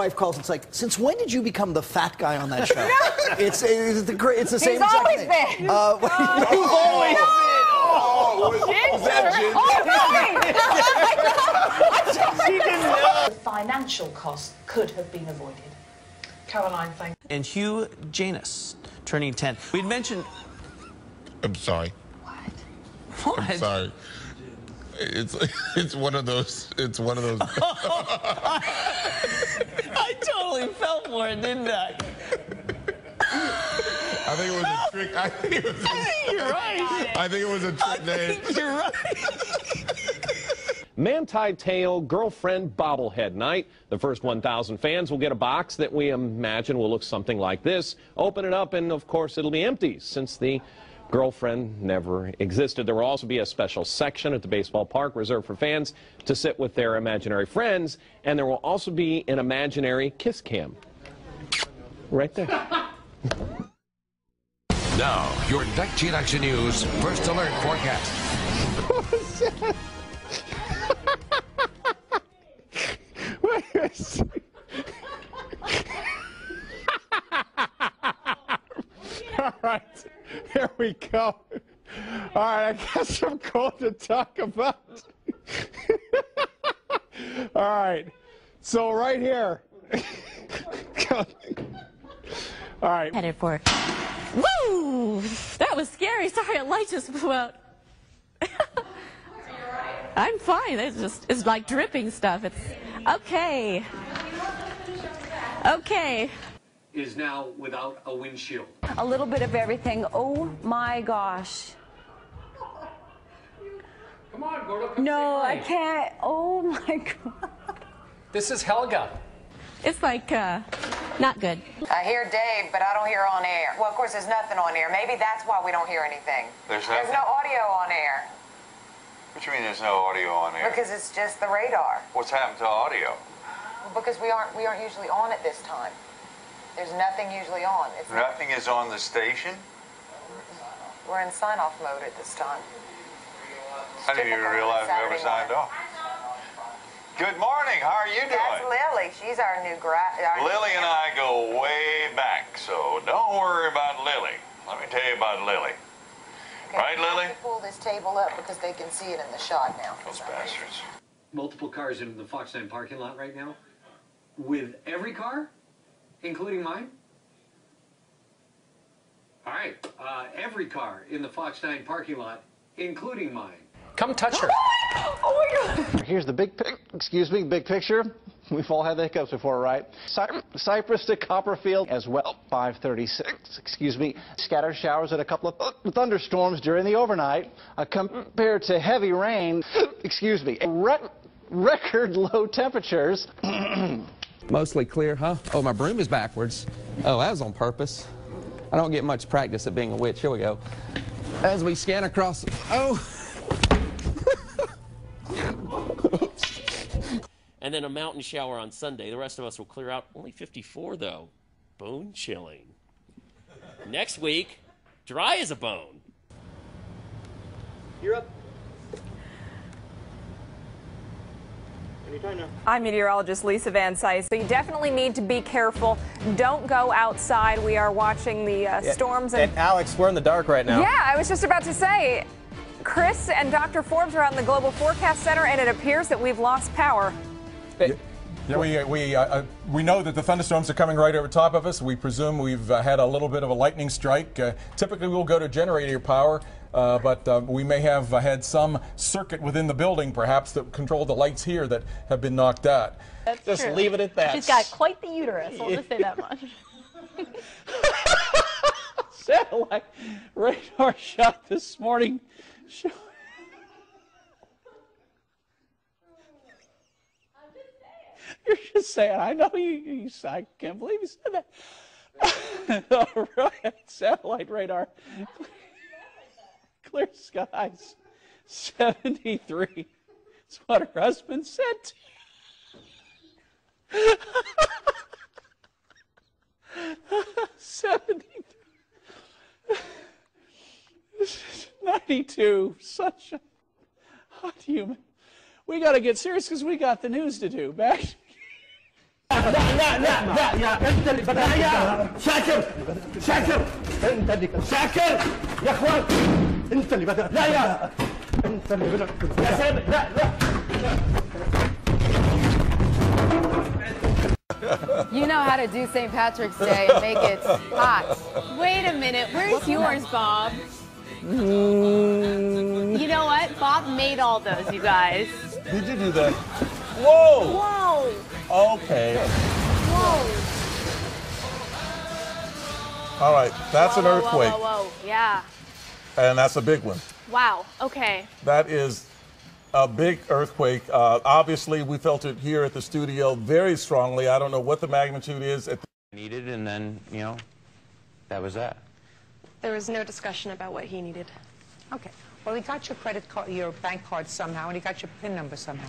wife calls, it's like, since when did you become the fat guy on that show? it's the same exact thing. Been. You've always been. The financial cost could have been avoided. Caroline, thank you. And Hugh Janus, turning 10. We'd mentioned... I'm sorry. What? I'm sorry. It's one of those. It's one of those. I totally fell for it, didn't I? I think it was a trick. I think You're right. I think it was a trick name. You're right. Man-tied tail girlfriend bobblehead night. The first 1,000 fans will get a box that we imagine will look something like this. Open it up and, of course, it'll be empty since the girlfriend never existed. There will also be a special section at the baseball park reserved for fans to sit with their imaginary friends, and there will also be an imaginary kiss cam. Right there. Now, your 19 Action News First Alert forecast. What was that? Wait a second. All right. Here we go. All right, I guess I'm going to talk about. All right, so right here. All right. Headed for. Woo! That was scary. Sorry, a light just blew out. I'm fine. It's like dripping stuff. It's okay. Okay. Is now without a windshield. A little bit of everything. Oh my gosh. Come on, Gordo. No, I can't. Oh my God. This is Helga. It's like, not good. I hear Dave, but I don't hear on air. Well, of course, there's nothing on air. Maybe that's why we don't hear anything. There's no audio on air. What do you mean there's no audio on air? Because it's just the radar. What's happened to audio? Because we aren't usually on at this time. There's nothing usually on. Nothing is on the station? We're in sign-off mode at this time. I didn't even realize we ever signed off. Good morning. How are you doing? That's Lily. She's our new grad. Lily and I go way back, so don't worry about Lily. Let me tell you about Lily. Okay, right, Lily? To pull this table up because they can see it in the shot now. Those bastards. Multiple cars in the Fox 9 parking lot right now. With every car, including mine. All right, every car in the Fox 9 parking lot, including mine. Come touch her. Oh my God. Here's the big picture. We've all had the hiccups before, right? Cypress to Copperfield as well. 5:36. Scattered showers and a couple of thunderstorms during the overnight. Compared to heavy rain. Record low temperatures. Mostly clear, huh? Oh, my broom is backwards. Oh, that was on purpose. I don't get much practice at being a witch. Here we go. As we scan across. Oh. And then a mountain shower on Sunday. The rest of us will clear out. Only 54, though. Bone chilling. Next week, dry as a bone. You're up. Anytime now. I'm meteorologist Lisa Van Cise. So you definitely need to be careful. Don't go outside. We are watching the storms. And Alex, we're in the dark right now. Yeah, I was just about to say, Chris and Dr. Forbes are on the Global Forecast Center, and it appears that we've lost power. Yeah, we know that the thunderstorms are coming right over top of us. We presume we've had a little bit of a lightning strike. Typically, we'll go to generator power, but we may have had some circuit within the building, perhaps, that control the lights here that have been knocked out. That's just true. Leave it at that. She's got quite the uterus. I'll just say that much. Satellite radar shot this morning. You're just saying, I know you I can't believe you said that. All right, satellite radar. Clear skies, 73. That's what her husband said. 73. 92. Such a hot human. We got to get serious because we got the news to do. Back. لا يا انت اللي بدأت يا شاكر انت اللي شاكر يا اخوان انت اللي بدأت لا يا انت اللي بدأت يا سامي لا You know how to do St. Patrick's Day and make it hot. Wait a minute, where's yours, Bob? You know what? Bob made all those, you guys. Did you do that? Whoa! Whoa! Okay. Whoa! All right, that's an Whoa, earthquake. Whoa, yeah. And that's a big one. Wow, okay. That is a big earthquake. Obviously, we felt it here at the studio very strongly. I don't know what the magnitude is. Needed, and then, you know, that was that. There was no discussion about what he needed. Okay. Well, he got your credit card, your bank card somehow, and he got your PIN number somehow.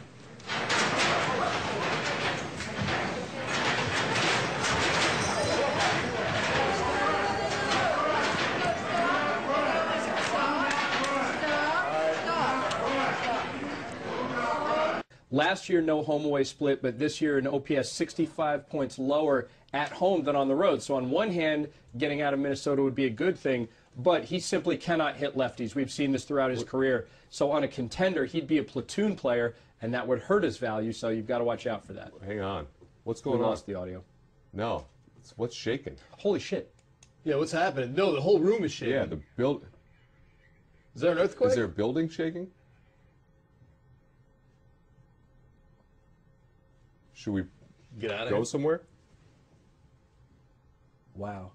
Last year, no home away split, but this year an OPS 65 points lower at home than on the road. So on one hand, getting out of Minnesota would be a good thing, but he simply cannot hit lefties. We've seen this throughout his career. So on a contender, he'd be a platoon player, and that would hurt his value, so you've got to watch out for that. Hang on. What's going on? We lost the audio. No. What's shaking? Holy shit. Yeah, what's happening? No, the whole room is shaking. Yeah, the build. Is there an earthquake? Is there a building shaking? Should we get out of go here? somewhere? Wow.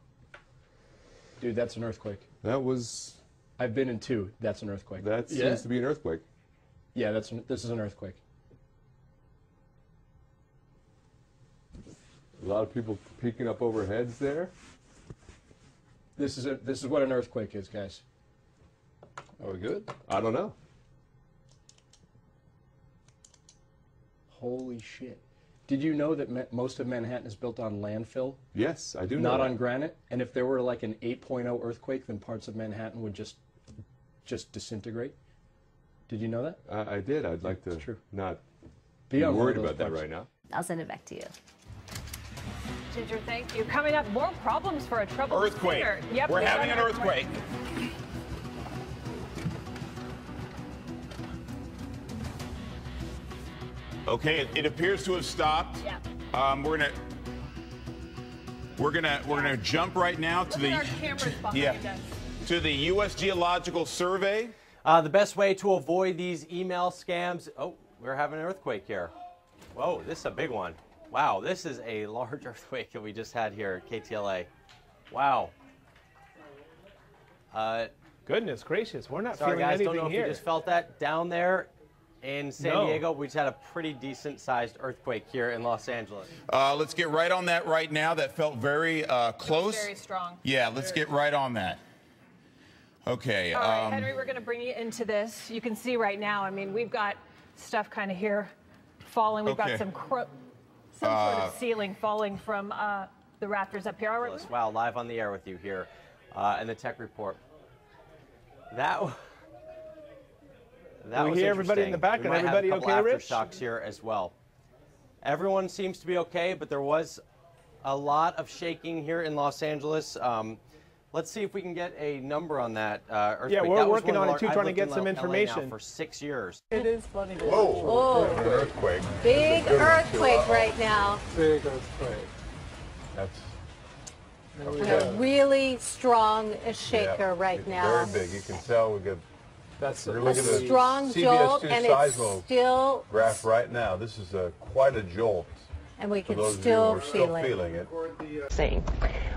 Dude, that's an earthquake. That was... I've been in two. That's an earthquake. That seems to be an earthquake. Yeah, this is an earthquake. A lot of people peeking up over heads there. This is what an earthquake is, guys. Are we good? I don't know. Holy shit. Did you know that most of Manhattan is built on landfill? Yes, I do know Not that. on granite? And if there were like an 8.0 earthquake, then parts of Manhattan would just disintegrate? Did you know that? I did. I'd like to not be worried about that right now. I'll send it back to you. Ginger, thank you. Coming up, more problems for a troubled earthquake. singer. Yep, We're having an earthquake. Okay, it appears to have stopped. Yeah. We're gonna jump right now to to the U.S. Geological Survey. The best way to avoid these email scams. Oh, we're having an earthquake here. Whoa, this is a big one. Wow, this is a large earthquake that we just had here at KTLA. Wow. Goodness gracious, we're not Sorry, feeling guys, anything don't know here. if you just felt that down there in San Diego. We just had a pretty decent-sized earthquake here in Los Angeles. Let's get right on that right now. That felt very close. Very strong. Yeah, let's get right on that. Okay. All right, Henry, we're going to bring you into this. You can see right now, I mean, we've got stuff kind of here falling. We've got some sort of ceiling falling from the rafters up here. All right. Wow, live on the air with you here in the tech report. That we was hear everybody in the back, and everybody okay, Rich? Aftershocks here as well. Everyone seems to be okay, but there was a lot of shaking here in Los Angeles. Let's see if we can get a number on that earthquake. Yeah, we're working on it too, trying to get some information. For 6 years. It is funny. Whoa! An earthquake. Big earthquake right now. Big earthquake. That's A really strong shaker right now. very big. You can tell we got. That's a strong jolt, and it's still graph right now. This is quite a jolt. And we For can those of you still who are feel feeling it.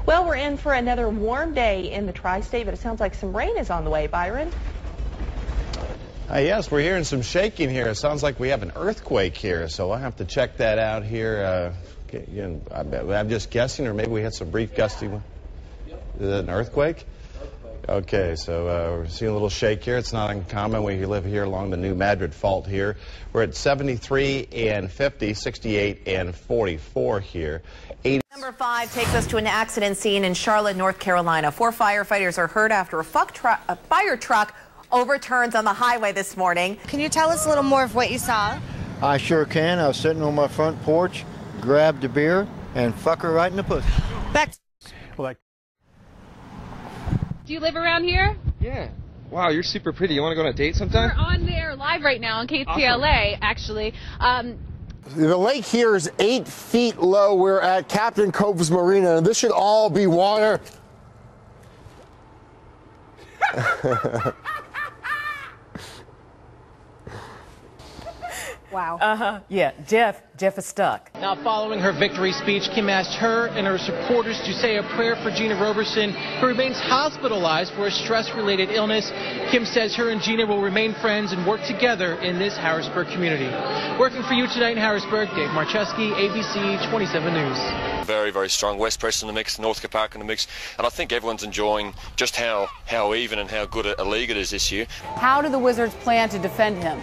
Well, we're in for another warm day in the tri-state, but it sounds like some rain is on the way. Byron? Yes, we're hearing some shaking here. It sounds like we have an earthquake here, so I'll have to check that out here. Again, I'm just guessing, or maybe we had some brief gusty one. Is it an earthquake? Okay, so we're seeing a little shake here. It's not uncommon. We live here along the New Madrid Fault here. We're at 73 and 50, 68 and 44 here. Number 5 takes us to an accident scene in Charlotte, North Carolina. 4 firefighters are hurt after a fire truck overturns on the highway this morning. Can you tell us a little more of what you saw? I sure can. I was sitting on my front porch, grab the beer, and fuck her right in the pussy. Back. Like. Do you live around here? Yeah. Wow, you're super pretty. You want to go on a date sometime? We're on there live right now on KTLA, actually. The lake here is 8 feet low. We're at Captain Cove's Marina, and this should all be water. Wow. Yeah, Jeff is stuck. Now, following her victory speech, Kim asked her and her supporters to say a prayer for Gina Roberson, who remains hospitalized for a stress-related illness. Kim says her and Gina will remain friends and work together in this Harrisburg community. Working for you tonight in Harrisburg, Dave Marcheski, ABC 27 News. Very, very strong. West Preston in the mix, Northcote Park in the mix, and I think everyone's enjoying just how even and how good a league it is this year. How do the Wizards plan to defend him?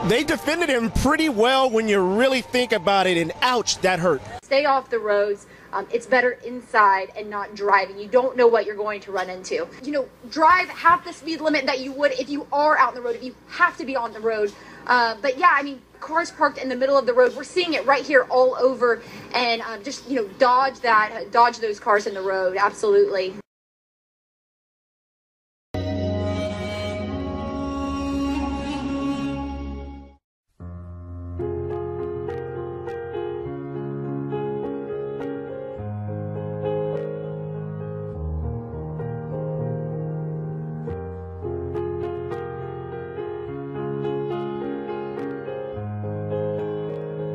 They defended him pretty well when you really think about it, and ouch, that hurt. Stay off the roads. It's better inside and not driving. You don't know what you're going to run into. You know, drive half the speed limit that you would if you are out on the road, if you have to be on the road. But yeah, I mean, cars parked in the middle of the road. We're seeing it right here all over, and just, you know, dodge those cars in the road. Absolutely.